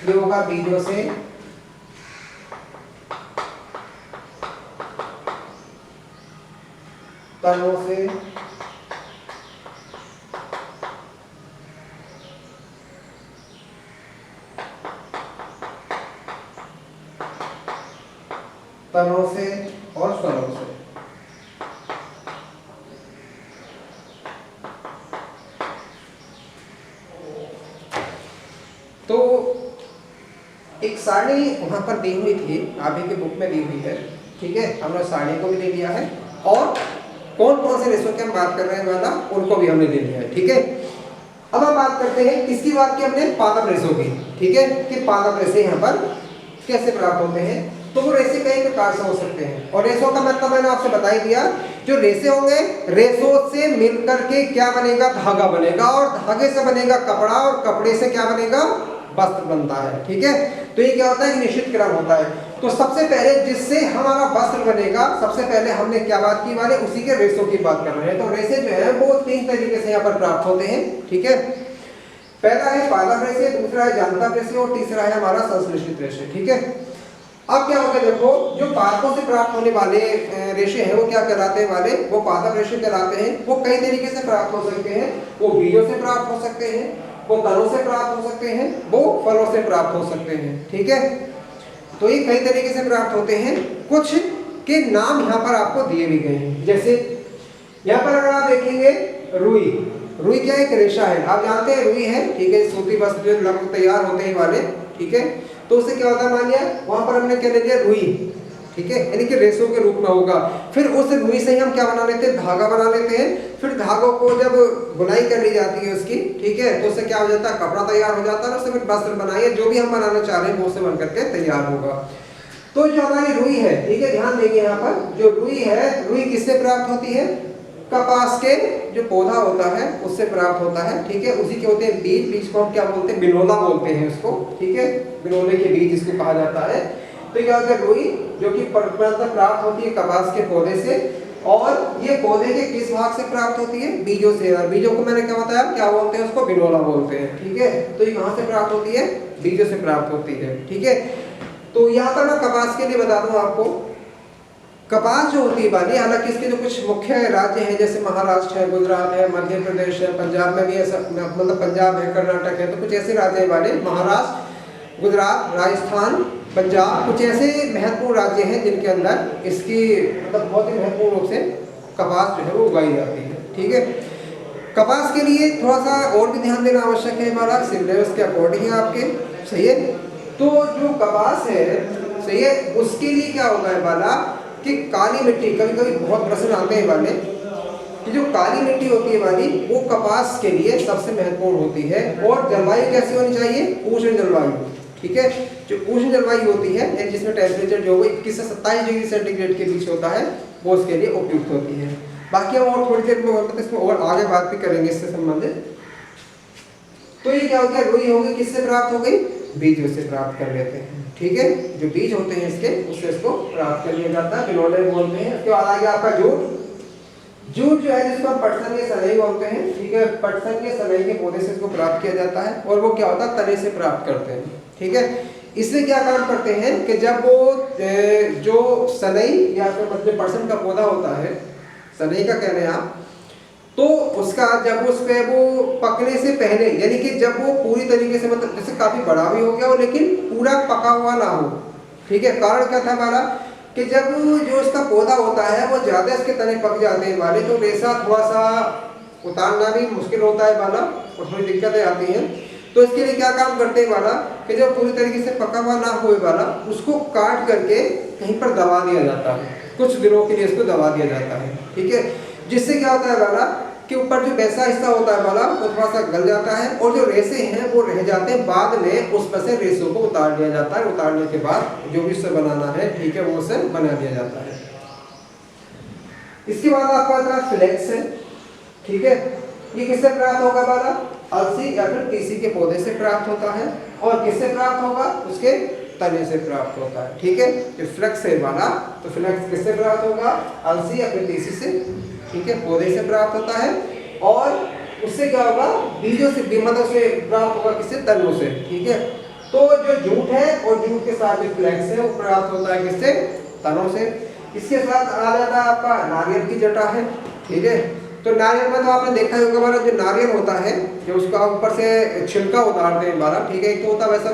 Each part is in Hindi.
ये होगा बीजों से, तनों से, तनों से और स्वरों से। तो एक सारणी वहां पर दी हुई थी, आप ही के बुक में दी हुई है, ठीक है, हमने सारणी को भी ले लिया है और कौन कौन से रेशों की हम बात कर रहे हैं वाला उनको भी हमने ले लिया है, ठीक है। अब हम बात करते हैं किसकी बात की हमने, पादप रेशों की, ठीक है, कि पादप रेशे यहाँ पर कैसे प्राप्त होते हैं। तो वो रेशे कई प्रकार से हो सकते हैं और रेशों का मतलब मैंने आपसे बता ही दिया, जो रेशे होंगे रेशों से मिलकर के क्या बनेगा, धागा बनेगा और धागे से बनेगा कपड़ा और कपड़े से क्या बनेगा, वस्त्र बनता है, ठीक है। तो ये क्या होता है, निश्चित क्रम होता है। तो सबसे पहले जिससे हमारा वस्त्र बनेगा, सबसे पहले हमने क्या बात की वाले, उसी के रेशों की बात कर रहे हैं। तो रेशे जो है वो 3 तरीके से यहाँ पर प्राप्त होते हैं, ठीक है। पहला है पादप रेशे, दूसरा है जांतव रेशे और तीसरा है हमारा संश्लेषित रेशे, ठीक है। अब क्या होता है, देखो जो पादपों से प्राप्त होने वाले रेशे हैं वो क्या कहलाते हैं वाले, वो पादप रेशे कहलाते हैं। वो कई तरीके से प्राप्त हो सकते हैं, वो बीजों से प्राप्त हो सकते हैं, वो तनों से प्राप्त हो सकते हैं, वो फलों से प्राप्त हो सकते हैं, ठीक है। तो ये कई तरीके से प्राप्त होते हैं, कुछ के नाम यहाँ पर आपको दिए भी गए हैं। जैसे यहाँ पर अगर आप देखेंगे रुई, रुई क्या एक रेशा है, आप जानते हैं रुई है, ठीक है, सूती वस्त्र जो लगभग तैयार होते हैं वाले, ठीक है। तो उससे क्या होता है, मान लिया वहां पर हमने क्या ले लिया, रुई, ठीक है, यानी कि रेशों के रूप में होगा। फिर उस रुई से ही हम क्या बना लेते हैं, धागा बना लेते हैं। फिर धागों को जब बुनाई कर ली जाती है उसकी, ठीक है, तो उससे क्या हो जाता है, कपड़ा तैयार हो जाता है, उससे फिर वस्त्र बनाइए, जो भी हम बनाना चाह रहे हैं वो उससे बन करके तैयार होगा। तो जो हमारी रुई है, ठीक है, ध्यान देंगे यहाँ पर, जो रुई है, रुई किससे प्राप्त होती है, कपास के जो पौधा होता है उससे प्राप्त होता है, ठीक है। उसी के होते हैं बीज, बीज को हम क्या बोलते हैं, बिनोला बोलते हैं उसको, ठीक है, बिनोले के बीज इसको कहा जाता है। तो क्या होता है, रुई जो कि प्राप्त होती है कपास के पौधे से, और ये पौधे के किस भाग से प्राप्त होती है, बीजों से, और बीजों को मैंने क्या बताया, क्या बोलते हैं उसको, बिनोला बोलते हैं, ठीक है। तो ये कहां से प्राप्त होती है, बीजों से प्राप्त होती है, ठीक है। तो यहाँ पर मैं कपास के लिए बता दूं आपको, कपास जो होती है वाली, हालांकि इसके जो कुछ मुख्य राज्य हैं जैसे महाराष्ट्र है, गुजरात है, मध्य प्रदेश है, पंजाब में भी ऐसा, मतलब पंजाब है, कर्नाटक है, तो कुछ ऐसे राज्य हैं वाले, महाराष्ट्र, गुजरात, राजस्थान, पंजाब, कुछ ऐसे महत्वपूर्ण राज्य हैं जिनके अंदर इसकी मतलब बहुत ही महत्वपूर्ण रूप से कपास जो है वो उगाई जाती है, ठीक है। कपास के लिए थोड़ा सा और भी ध्यान देना आवश्यक है हमारा, सिलेबस के अकॉर्डिंग है आपके, सही है। तो जो कपास है, सही है, उसके लिए क्या होगा है वाला कि काली मिट्टी, कभी कभी बहुत प्रश्न आते हैं वाले कि जो काली मिट्टी होती है वाली वो कपास के लिए सबसे महत्वपूर्ण होती है। और जलवायु कैसी होनी चाहिए, उष्ण जलवायु, ठीक है। जो उष्ण जलवायु होती है जिसमें टेम्परेचर जो 21 से 27 डिग्री सेंटीग्रेड के बीच होता है, वो उसके लिए उपयुक्त होती है। बाकी हम और थोड़ी देर में इसमें और आगे बात भी करेंगे इससे संबंधित। तो ये क्या हो गया, रुई होगी किससे प्राप्त हो गई, बीजों से प्राप्त कर लेते हैं, ठीक है। जो बीज होते हैं इसके, उससे इसको प्राप्त कर लिया जाता है, बिनोले बोलते हैं। उसके बाद आ गया आपका जूट, जूट जो है जिसको हम पटसन के सनई बोलते हैं, ठीक है, पटसन के सनई के पौधे से इसको प्राप्त किया जाता है और वो क्या होता है, तने से प्राप्त करते हैं, ठीक है। इसमें क्या काम करते हैं कि जब वो जो सनई या फिर मतलब पटसन का पौधा होता है, सनई का कह रहे हैं आप, तो उसका जब उस पे वो पकने से पहले, यानी कि जब वो पूरी तरीके से मतलब जैसे काफी बड़ा भी हो गया हो लेकिन पूरा पका हुआ ना हो, ठीक है। कारण क्या था हमारा कि जब जो इसका पौधा होता है वो ज्यादा इसके तने पक जाते हैं वाले, तो रेशा थोड़ा सा उतारना भी मुश्किल होता है वाला और थोड़ी दिक्कतें आती हैं। तो इसके लिए क्या काम करते हैं वाला कि जब पूरी तरीके से पका हुआ ना हो वाला, उसको काट करके कहीं पर दबा दिया जाता है, कुछ दिनों के लिए इसको दबा दिया जाता है, ठीक है। जिससे क्या होता है वाला कि ऊपर जो वैसा हिस्सा होता है वाला वो थोड़ा सा गल जाता है और जो रेशे हैं वो रह जाते हैं, बाद में उसमें से रेशों को उतार लिया जाता है। उतारने के बाद जो भी उससे बनाना है, ठीक है, वो उसे बना दिया जाता है। इसके बाद आपका आता है फ्लेक्स है, ठीक है। ये किससे प्राप्त होगा वाला, अलसी या फिर तीसी के पौधे से प्राप्त होता है। और किससे प्राप्त होगा, उसके तने से प्राप्त होता है, ठीक है। जो फ्लेक्स है वाला, तो फ्लेक्स किससे प्राप्त होगा, अलसी या फिर तीसी से, ठीक है, पौधे से प्राप्त होता है। और उससे क्या होगा, बीजों से, मतलब से प्राप्त होगा किससे, तनों से, ठीक है। तो जो जूट है और जूट के साथ जो फ्लैक्स है वो प्राप्त होता है किससे? तनों से। इसके साथ आ जाता है आपका नारियल की जटा है, ठीक है। तो नारियल में तो आपने देखा होगा हमारा जो नारियल होता है, जो उसका ऊपर से छिलका उतारते हैं हमारा, ठीक है, एक तो होता है वैसा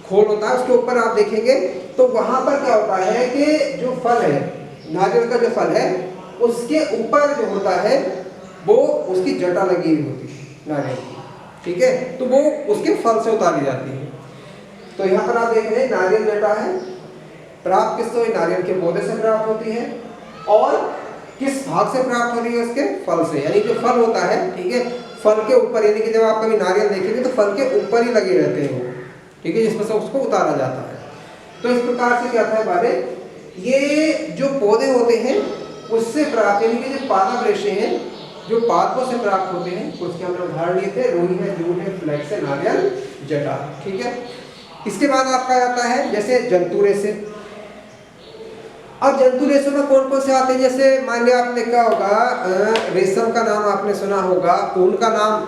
खोल होता है, उसके ऊपर आप देखेंगे तो वहां पर क्या होता है कि जो फल है, नारियल का जो फल है उसके ऊपर जो होता है वो उसकी जटा लगी हुई होती है नारियल की, ठीक है, तो वो उसके फल से उतारी जाती है। तो यहाँ पर आप देख रहे हैं नारियल जटा है, प्राप्त किससे हुई? नारियल के पौधे से प्राप्त होती है। और किस भाग से प्राप्त हो रही है? उसके फल से, यानी जो फल होता है, ठीक है, फल के ऊपर, यानी कि जब आप कभी नारियल देखेंगे तो फल के ऊपर ही लगे रहते हैं वो, ठीक है, जिसमें से उसको उतारा जाता है। तो इस प्रकार से क्या था हमारे ये जो पौधे होते हैं उससे प्राप्त, यानी कि जो पादप रेशे हैं जो पादपों से प्राप्त होते हैं, उसके हमने उदाहरण लिए थे, रुई है, जूट है, फ्लैक्स है, नारियल जटा, ठीक है। इसके बाद आपका आता है जैसे जंतु रेशे। अब जंतु रेशों में कौन कौन से आते हैं? जैसे मान लिया आपने क्या होगा, रेशम का नाम आपने सुना होगा, ऊन का नाम,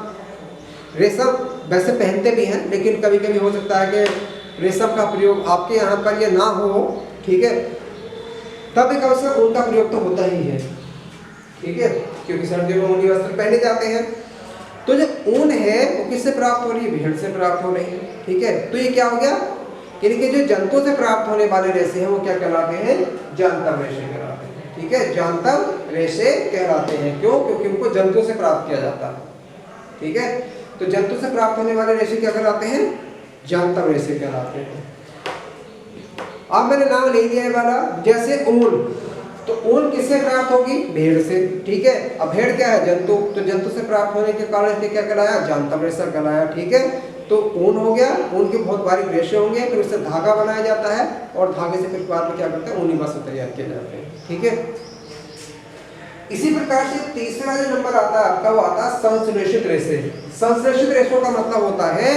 रेशम वैसे पहनते भी हैं लेकिन कभी कभी हो सकता है कि रेशम का प्रयोग आपके यहाँ पर ये ना हो, ठीक है, तब एक अवसर ऊन का प्रयोग तो होता ही है, ठीक है, क्योंकि सर्दियों में ऊनी वस्त्र पहने जाते हैं। तो जो ऊन है वो किससे प्राप्त हो रही है? भेड़ से प्राप्त हो रही है, ठीक है। तो ये क्या हो गया, यानी कि जो जंतु से प्राप्त होने वाले रेशे हैं वो क्या कहलाते हैं? जांतव रेशे कहलाते हैं, ठीक है, जांतव रेशे कहलाते हैं। क्यों? क्योंकि उनको जंतु से प्राप्त किया जाता है, ठीक है। तो जंतु से प्राप्त होने वाले रेशे क्या कहलाते हैं? जांतव रेशे कहलाते हैं। अब मैंने नाम ले लिया है वाला, जैसे ऊन, तो ऊन किससे प्राप्त होगी? भेड़ से, ठीक है। अब भेड़ क्या है? जंतु, तो जंतु से प्राप्त होने के कारण से क्या कहलाया? जांतव रेशा कहलाया, ठीक है। तो ऊन हो गया, ऊन के बहुत बारीक रेशे होंगे, फिर उससे धागा बनाया जाता है और धागे से फिर बाद में क्या करते हैं? ऊनी वस्त्र तैयार किए जाते हैं, ठीक है। इसी प्रकार से तीसरा जो नंबर आता है आपका वो आता है संश्लेषित रेशे। संश्लेषित रेशों का मतलब होता है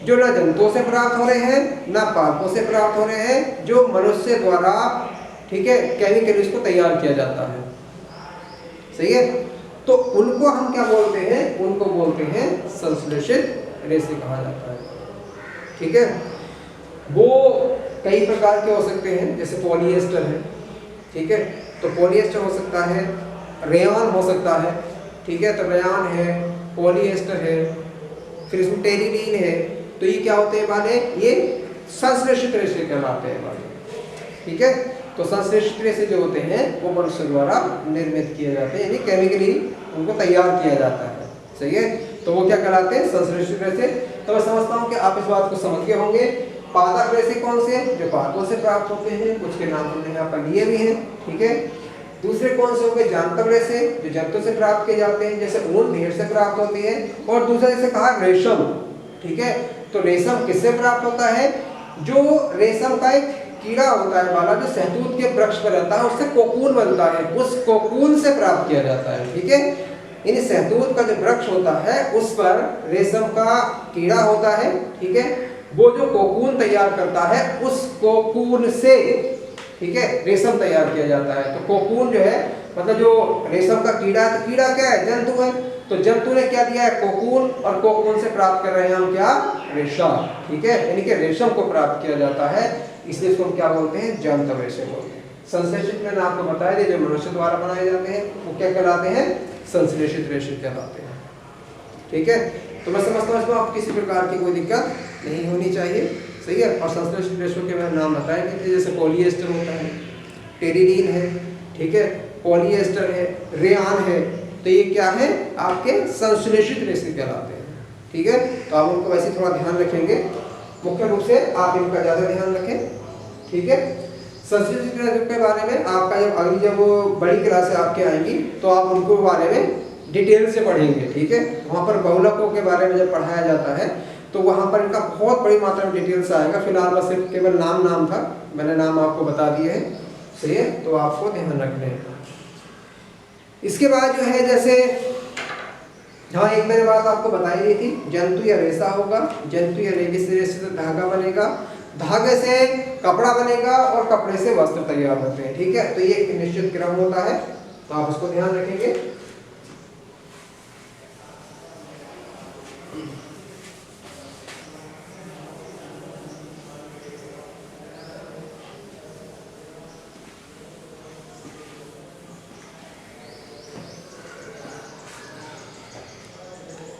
जो ना जंतुओं से प्राप्त हो रहे हैं ना पादपों से प्राप्त हो रहे हैं, जो मनुष्य द्वारा, ठीक है, केमिकली इसको तैयार किया जाता है, सही है। तो उनको हम क्या बोलते हैं? उनको बोलते हैं संश्लेषित रेशे कहा जाता है, ठीक है। वो कई प्रकार के हो सकते हैं, जैसे पॉलिएस्टर है, ठीक है, तो पॉलिएस्टर हो सकता है, रेयॉन हो सकता है, ठीक है, तो रेयॉन है, पॉलिएस्टर है, फिर इसमें टेरिडीन है। तो ये क्या होते हैं वाले? ये संश्लेषित रेशे कहलाते हैं वाले, ठीक है। तो संश्लेषित रेशे जो होते हैं वो मनुष्य द्वारा निर्मित किए जाते हैं, यानी केमिकली उनको तैयार किया जाता है, सही है। तो वो क्या कहलाते हैं? संश्लेषित रेशे। तो मैं समझता हूँ कि आप इस बात को समझ गए होंगे। पादप रेशे कौन से? जो पादपों से प्राप्त होते हैं, कुछ के नाम हमने यहाँ पर लिए भी हैं, ठीक है। दूसरे कौन से होंगे? जांतव रेशे, जो जंतु से प्राप्त किए जाते हैं, जैसे ऊन भेड़ से प्राप्त होती है। और दूसरा जैसे कहा रेशम, ठीक है, तो रेशम किससे प्राप्त होता है? जो रेशम का एक कीड़ा होता है वाला, जो शहतूत के वृक्ष पर रहता है, उससे कोकून बनता है, उस कोकून से प्राप्त किया जाता है, ठीक है। इन शहतूत का जो वृक्ष होता है उस पर रेशम का कीड़ा होता है, ठीक है, वो जो कोकून तैयार करता है उस कोकून से, ठीक है, रेशम तैयार किया जाता है। तो कोकून जो है मतलब जो रेशम का कीड़ा है, तो कीड़ा क्या है? जंतु है। तो जंतु ने क्या दिया है? कोकून, और कोकून से प्राप्त कर रहे हैं हम क्या? रेशम, ठीक है, यानी कि रेशम को प्राप्त किया जाता है, इसलिए इसको हम क्या बोलते हैं? जांतव रेशे बोलते हैं। संश्लेषित मैंने आपको बताया दिया, जो मनुष्य द्वारा बनाए जाते हैं वो क्या कहलाते हैं? संश्लेषित रेशे कहलाते हैं, ठीक है। तो मैं समझता हूँ इसमें आपको किसी प्रकार की कोई दिक्कत नहीं होनी चाहिए, सही है। और संश्लेषित रेशों के मैंने नाम बताए थे, जैसे पॉलिएस्टर होता है, टेरिडीन है, ठीक है, पॉलिएस्टर है, रेयॉन है। तो ये क्या है? आपके संश्लेषित रेशे कहलाते हैं, ठीक है। तो आप उनको वैसे थोड़ा ध्यान रखेंगे, मुख्य रूप से आप इनका ज़्यादा ध्यान रखें, ठीक है। संश्लेषित रेशे के बारे में आपका जब बड़ी क्लासें आपके आएंगी तो आप उनको बारे में डिटेल से पढ़ेंगे, ठीक है। वहाँ पर बहुलकों के बारे में जब पढ़ाया जाता है तो वहाँ पर इनका बहुत बड़ी मात्रा में डिटेल से आएगा। फिलहाल बस केवल नाम था, मैंने नाम आपको बता दिए हैं, सही है, तो आपको ध्यान रखना है। इसके बाद जो है जैसे हाँ, एक मैंने बात आपको बताई दी थी, जंतु या रेशा होगा, जंतु या रेशे से धागा बनेगा, धागे से कपड़ा बनेगा और कपड़े से वस्त्र तैयार होते हैं, ठीक है। तो ये एक निश्चित क्रम होता है, तो आप उसको ध्यान रखेंगे।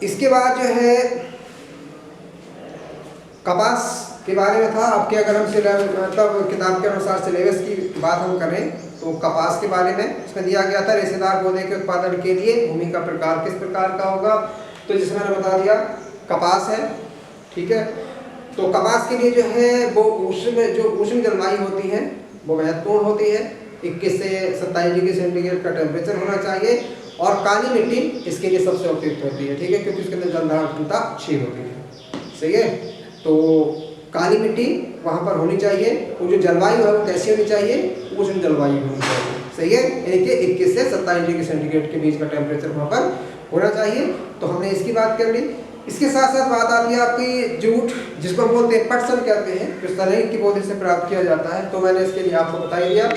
इसके बाद जो है कपास के बारे में था आपके, अगर हम मतलब किताब के अनुसार सिलेबस की बात हम करें तो कपास के बारे में इसमें दिया गया था रेशेदार पौधे के उत्पादन के लिए भूमि का प्रकार किस प्रकार का होगा, तो जिसमें मैंने बता दिया कपास है, ठीक है। तो कपास के लिए जो है वो उष्ण जलवायु होती है वो महत्वपूर्ण होती है, 21 से 27 डिग्री सेंटीग्रेड का टेम्परेचर होना चाहिए, और काली मिट्टी इसके लिए सबसे उपयुक्त होती है, ठीक है, क्योंकि उसके अंदर जलधारण क्षमता अच्छी होती है, सही है। तो काली मिट्टी वहाँ पर होनी चाहिए, वो जो जलवायु है वो कैसी होनी चाहिए, उष्ण जलवायु होनी चाहिए, सही है, यानी कि 21 से 27 डिग्री सेंटीग्रेड के बीच का टेम्परेचर वहाँ पर होना चाहिए। तो हमने इसकी बात कर ली। इसके साथ साथ बात आती है आपकी जूट, जिसको बोलते हैं पटसन कहते हैं, जो सनई के पौधे से प्राप्त किया जाता है, तो मैंने इसके लिए आपको बता ही दिया।